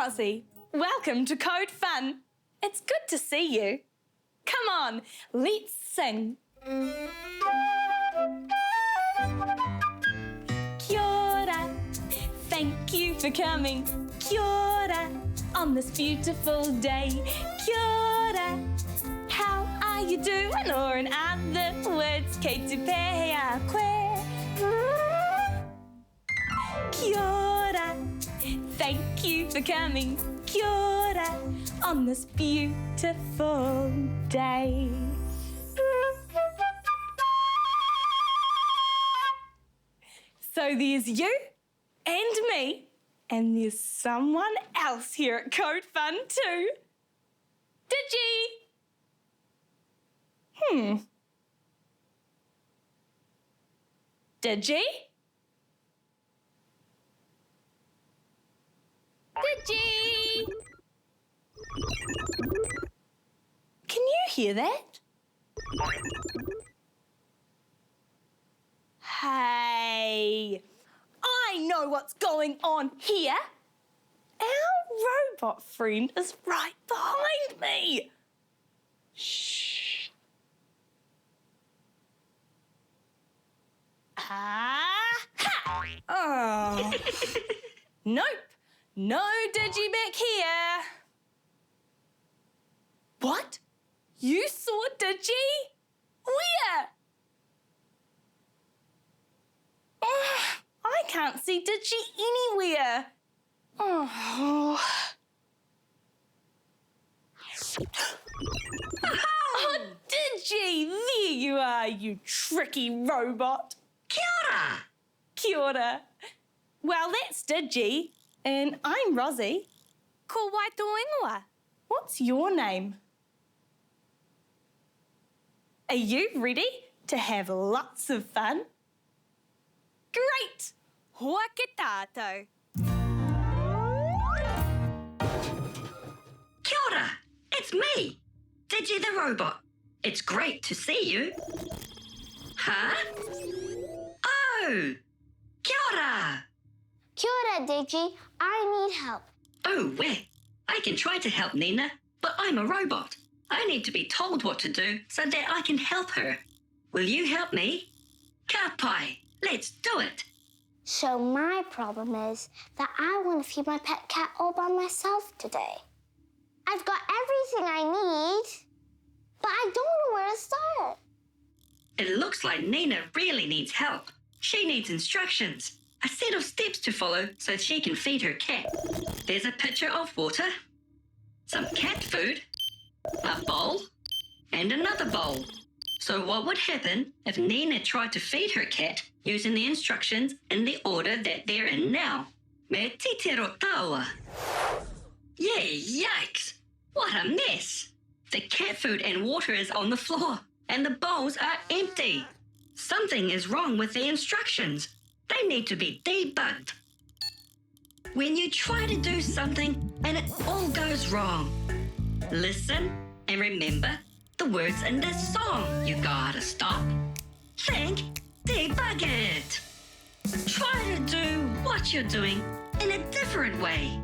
Rozzie. Welcome to Code Fun. It's good to see you. Come on, let's sing. Kia ora, thank you for coming. Kia ora, on this beautiful day. Kia ora, how are you doing? Or in other words, kei te pēhea koe. Kia ora, thank you for coming. Kia ora, on this beautiful day. So there's you and me, and there's someone else here at Code Fun too. Digi! Digi? Digi! Can you hear that? Hey, I know what's going on here. Our robot friend is right behind me. Shh. Ah-ha! Oh. Nope. No Digi back here. What? You saw Digi? Where? Oh, I can't see Digi anywhere. Oh. Oh, Digi, there you are, you tricky robot. Kia ora. Kia ora. Well, that's Digi, and I'm Rozzie. Ko waitu ingoa. What's your name? Are you ready to have lots of fun? Great! Hoa ke tātou. Kia ora. It's me, Digi the robot. It's great to see you. Huh? Oh! Kia ora. Kia ora, Digi. I need help. Oh, well, I can try to help Nina, but I'm a robot. I need to be told what to do so that I can help her. Will you help me? Ka pai, let's do it. So my problem is that I want to feed my pet cat all by myself today. I've got everything I need, but I don't know where to start. It looks like Nina really needs help. She needs instructions, a set of steps to follow so she can feed her cat. There's a pitcher of water, some cat food, a bowl, and another bowl. So what would happen if Nina tried to feed her cat using the instructions in the order that they're in now? Me titero taua. Yay, yikes! What a mess! The cat food and water is on the floor, and the bowls are empty. Something is wrong with the instructions. They need to be debugged. When you try to do something and it all goes wrong, listen and remember the words in this song. You gotta stop, think, debug it. Try to do what you're doing in a different way.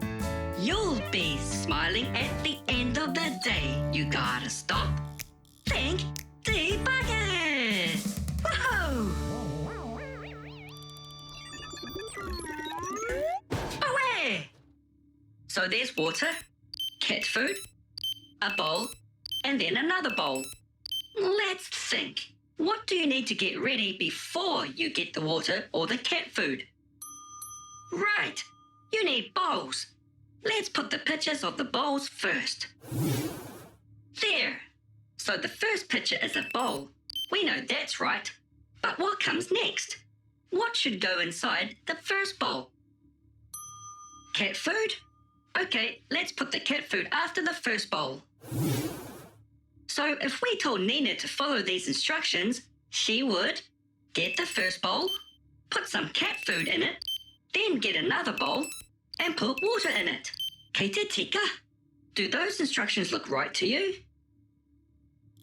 You'll be smiling at the end of the day. You gotta stop, think, debug it. Whoa! Away! So there's water, cat food, a bowl, and then another bowl. Let's think. What do you need to get ready before you get the water or the cat food? Right, you need bowls. Let's put the pictures of the bowls first. There. So the first picture is a bowl. We know that's right. But what comes next? What should go inside the first bowl? Cat food? Okay, let's put the cat food after the first bowl. So if we told Nina to follow these instructions, she would get the first bowl, put some cat food in it, then get another bowl and put water in it. Kei te tika. Do those instructions look right to you?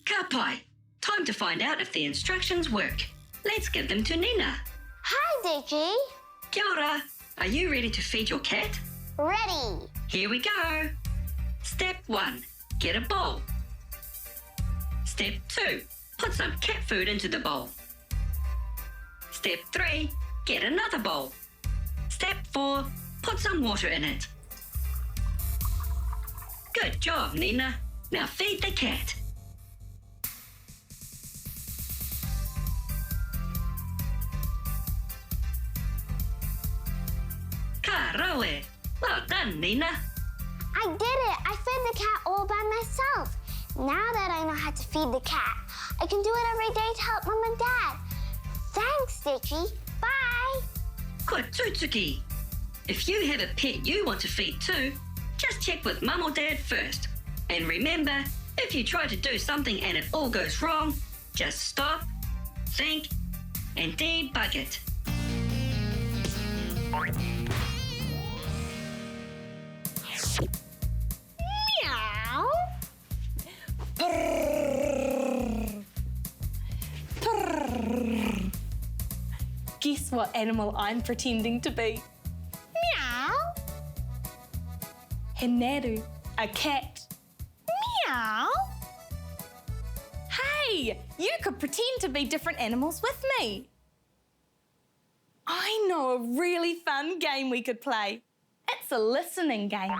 Ka pai. Time to find out if the instructions work. Let's give them to Nina. Hi, Digi. Kia ora. Are you ready to feed your cat? Ready. Here we go. Step 1, get a bowl. Step 2, put some cat food into the bowl. Step 3, get another bowl. Step 4, put some water in it. Good job, Nina. Now feed the cat. Ka rawe. Well done, Nina. I did it! I fed the cat all by myself. Now that I know how to feed the cat, I can do it every day to help Mum and Dad. Thanks, Digi. Bye! Ko Tutsuki. If you have a pet you want to feed too, just check with Mum or Dad first. And remember, if you try to do something and it all goes wrong, just stop, think, and debug it. Meow. Purr. Purr. Guess what animal I'm pretending to be? Meow. Heneru, a cat. Meow. Hey, you could pretend to be different animals with me. I know a really fun game we could play. It's a listening game.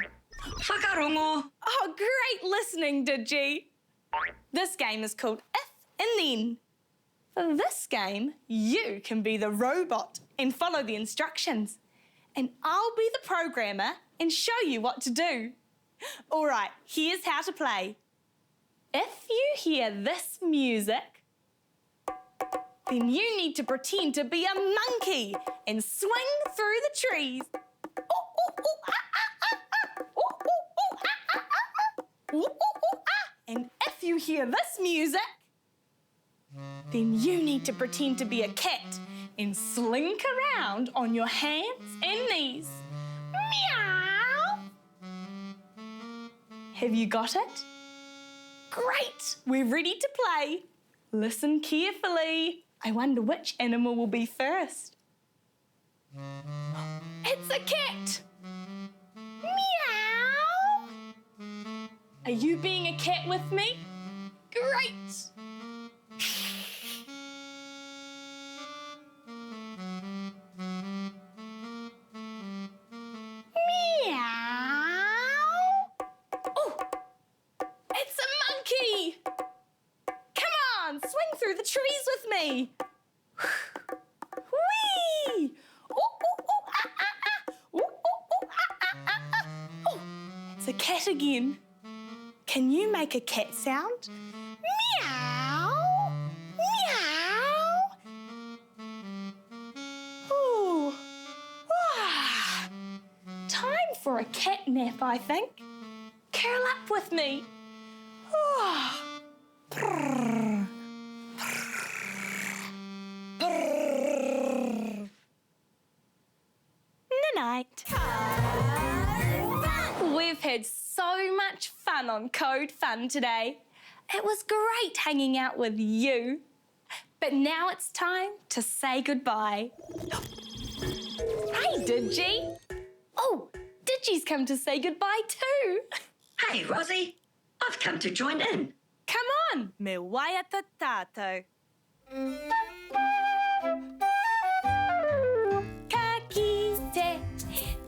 Whakarongo. Oh, great listening, Digi. This game is called If and Then. For this game, you can be the robot and follow the instructions. And I'll be the programmer and show you what to do. All right, here's how to play. If you hear this music, then you need to pretend to be a monkey and swing through the trees. And if you hear this music, then you need to pretend to be a cat and slink around on your hands and knees. Meow! Have you got it? Great! We're ready to play. Listen carefully. I wonder which animal will be first. It's a cat! Meow! Are you being a cat with me? Great! Meow! Oh! It's a monkey! Come on, swing through the trees with me! Whee! Oh, oh, oh, ah, ah, ah. Oh, oh, oh, ah, ah, ah, ah. Oh, it's a cat again. Can you make a cat sound? Meow! Meow! Ooh. Ah. Time for a cat nap, I think. Curl up with me. Ah. Purr. Purr. Night. We've had so much fun on Code Fun today. It was great hanging out with you. But now it's time to say goodbye. Hey, Digi. Oh, Digi's come to say goodbye too. Hey, Rozzie. I've come to join in. Come on. Me waiata tātou. Ka kite.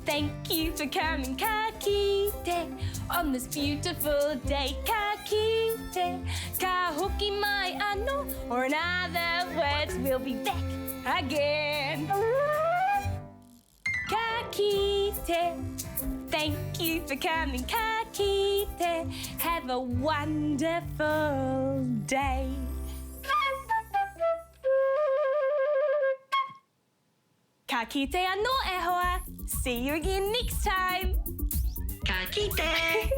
Thank you for coming, ka kite. On this beautiful day, ka kite. Ka hoki mai ano, or in other words, we'll be back again. Ka kite. Thank you for coming, ka kite. Have a wonderful day. Ka kite ano e hoa. See you again next time. Ka kite.